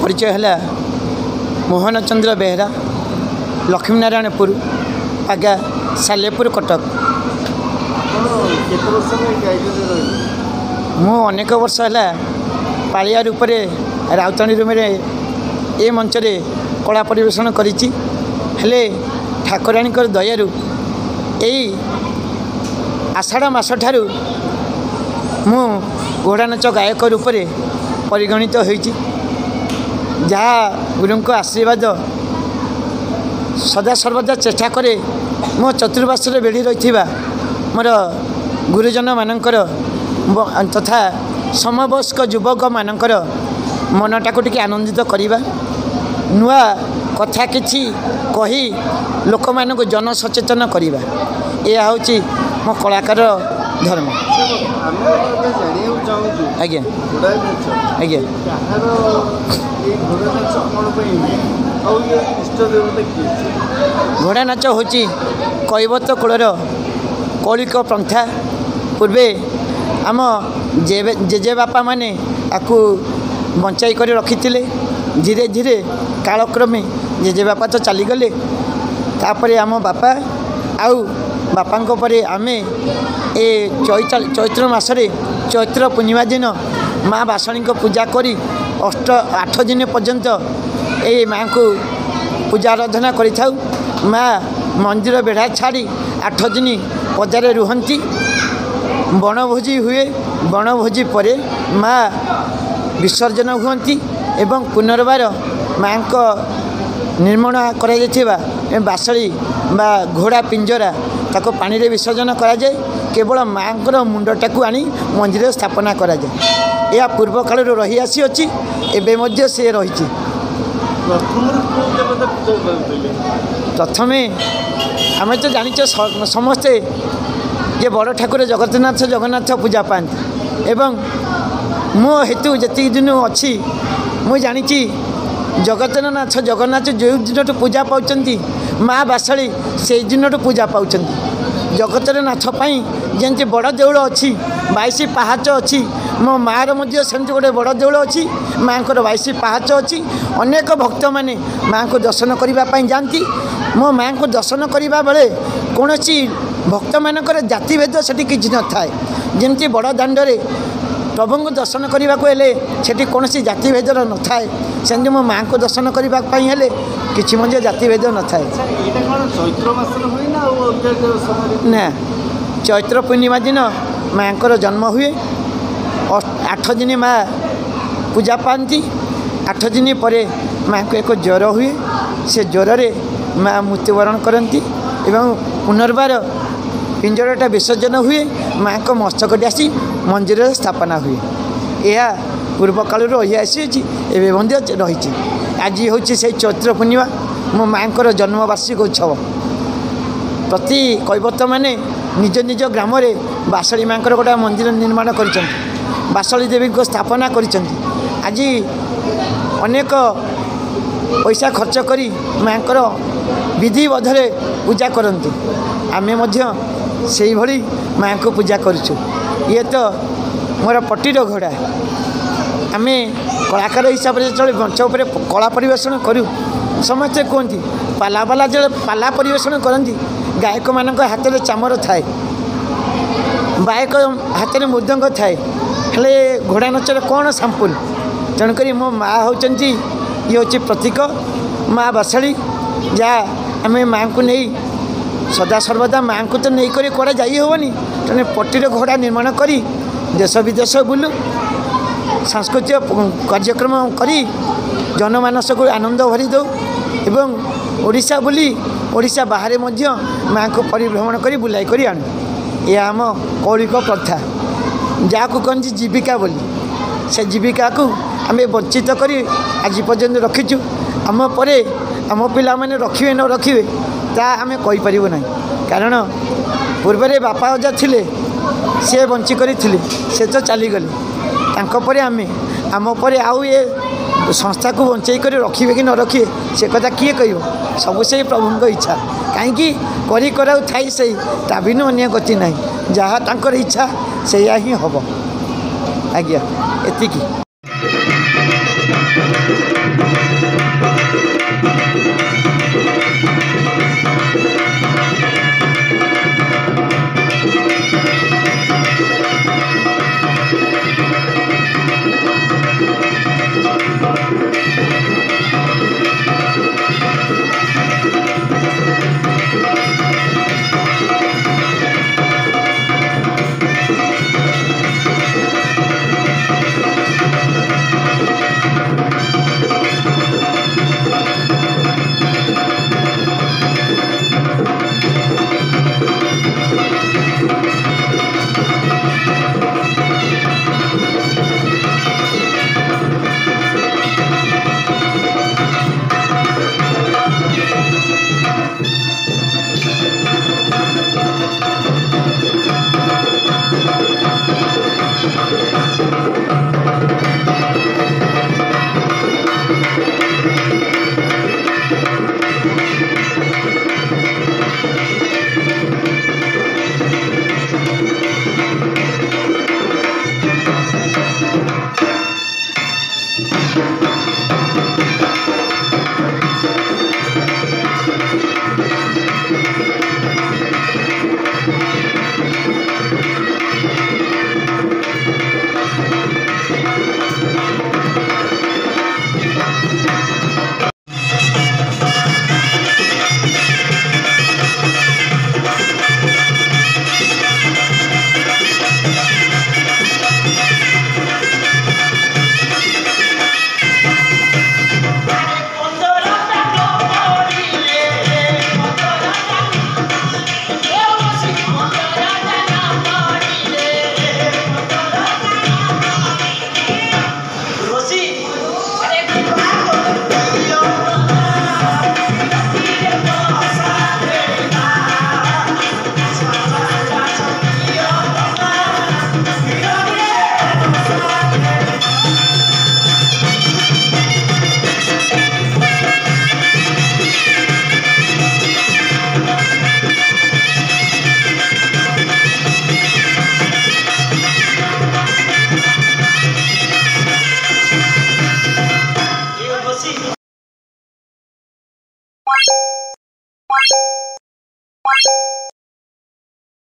परिचय है मोहन चंद्र बेहरा लक्ष्मीनारायणपुर आज्ञा सालेपुर कटक। मु अनेक वर्ष है पालिया रूप से राउताणी रूम ए मंच कला परिवेशन करिछि। हेले ठाकुराणी दयारू यही आषाढ़ मास ठारू मु घोड़ा नाच गायक रूप से परिगणित होइछि। जहाँ गुरु को आशीर्वाद सदा सर्वदा चेष्टा करे मो चतुर्पार्श्व बेड़ी रही मोर गुरुजन मानकर तथा समवयस्क युवक मानकर मनटा को टिके आनंदित करवा नुआ कथा किछि कही लोक मानक जन सचेतन करवा यह हूँ मो कलाकार धर्म। आज्ञा आज्ञा घोड़ा नाच हूँ कैवत कूलर कौलिक पंथा पूर्वे आम जेजे बापा माने आपको बंचाई कर रखी धीरे धीरे कालक्रमे जेजे बापा तो चलीगले तापर आम बापा आउ बापा परे आमे ए चैत्र मासरे चैत्र पूर्णिमा दिन माँ बासणी को पूजा करी 8 दिन पर्यंत ए माँ को पूजा आराधना करिथाउ। माँ मंदिर बेढ़ा छाड़ी 8 दिन पदारे रुहंती। बनभोजी हुए बनभोजी परे माँ विसर्जन हुअंती एवं पुनर्बार माँ को निर्माण करा बासड़ी बा घोड़ा पिंजरा ताको पानी रे विसर्जन करा जाए। केवल माँ को मुंडटा को आनी मंदिर स्थापना करा जाए। यह पूर्व काल रही आसी अच्छी एवं मध्य से रही। प्रथमे आम तो जानी समस्ते जे बड़ ठाकुर जगन्नाथ पूजा पाती एवं मो हेतु जी दिन अच्छी मुझे जानी जगन्नाथ जो दिन पूजा पाँच माँ बासाड़ी से दिन पूजा पाँच। जगतनाथ जमी बड़ देउल अच्छी 22 पाहाच अच्छी मो माँ सेमती गोटे बड़ देउल अच्छी माँ को 22 पाहाच अच्छी। अनेक भक्त मैंने माँ को दर्शन करने जाती। मो माँ को दर्शन करने बेले कौन भक्त मानकर जातिभेद से किसी न थाए। जमी बड़ दाण्डे प्रभु को दर्शन करने को हेले सेठी कौन जातिभेद न थाए सेमती मो माँ को दर्शन करने किसी मध्य जातिभेद न थाए। ना चैत्र पूर्णिमा दिन माँ को जन्म हुए 8 दिन माँ पूजा पाती। 8 दिन पर माँ को एक ज्वर हुए से ज्वर रे माँ मृत्युवरण करती एवं पुनर्बार पिंजरटा विसर्जन हुए माँ को मस्तक आसी मंदिर स्थापना हुए। यह पूर्व काल रही आसी एवं रही। आज हूँ से चैत्र पूर्णिमा मो माँ को जन्मवार्षिक उत्सव। प्रति कैवत मैंने निज निज ग्राम बासड़ी माँ गोटे मंदिर निर्माण कर बासड़ी देवी को स्थापना कर। आज अनेक पैसा खर्च करी माँ को विधिबद्धरे पूजा करती। आमे से भली माँ को पूजा करुचु। ये तो मोर पटीर घोड़ा आमे कलाकार हिसाब से चल मंच उपर कला परिवेशन करूँ। समस्ते कहती पाला जो पाला परिवेशन करती गायक मान हाथ में चामर थाए बायक हाथ में मृदंग थाए हेले घोड़ा नाचर कौन सांपुल। तेणुक मो माँ होती ये हूँ प्रतीक माँ बासाड़ी जहाँ आम माँ को नहीं सदा सर्वदा माँ को तो नहीं करी कड़ा जाई हेनी तेने पटीर घोड़ा निर्माण करी देश विदेश बुलू सांस्कृतिक कार्यक्रम करी जनमानस को आनंद भरी दो एवं ओडिशा बुली ओडिशा बाहर माँ को परिभ्रमण करी बुलाई करी आणु। यह आम कौलिक प्रथा जहाँ को कहती जीविका बोली से जीविका को आम वंचित करी आज पर्यंत रखीचु। आम परे आम पिला माने रखिए न रखिए ता आम कहीपर ना कारण पूर्व बापा अजा थिले सी बंची करी से तो चलीगले तांको आम परे आउ ये संस्था को बंचाई कर रखिए कि न रखिए से कथा किए कह सब से प्रभु इच्छा कहीं करी कराऊ थाई से ता भी अन्य गति ना जहाँ इच्छा से ही हम। आज्ञा एतिकी।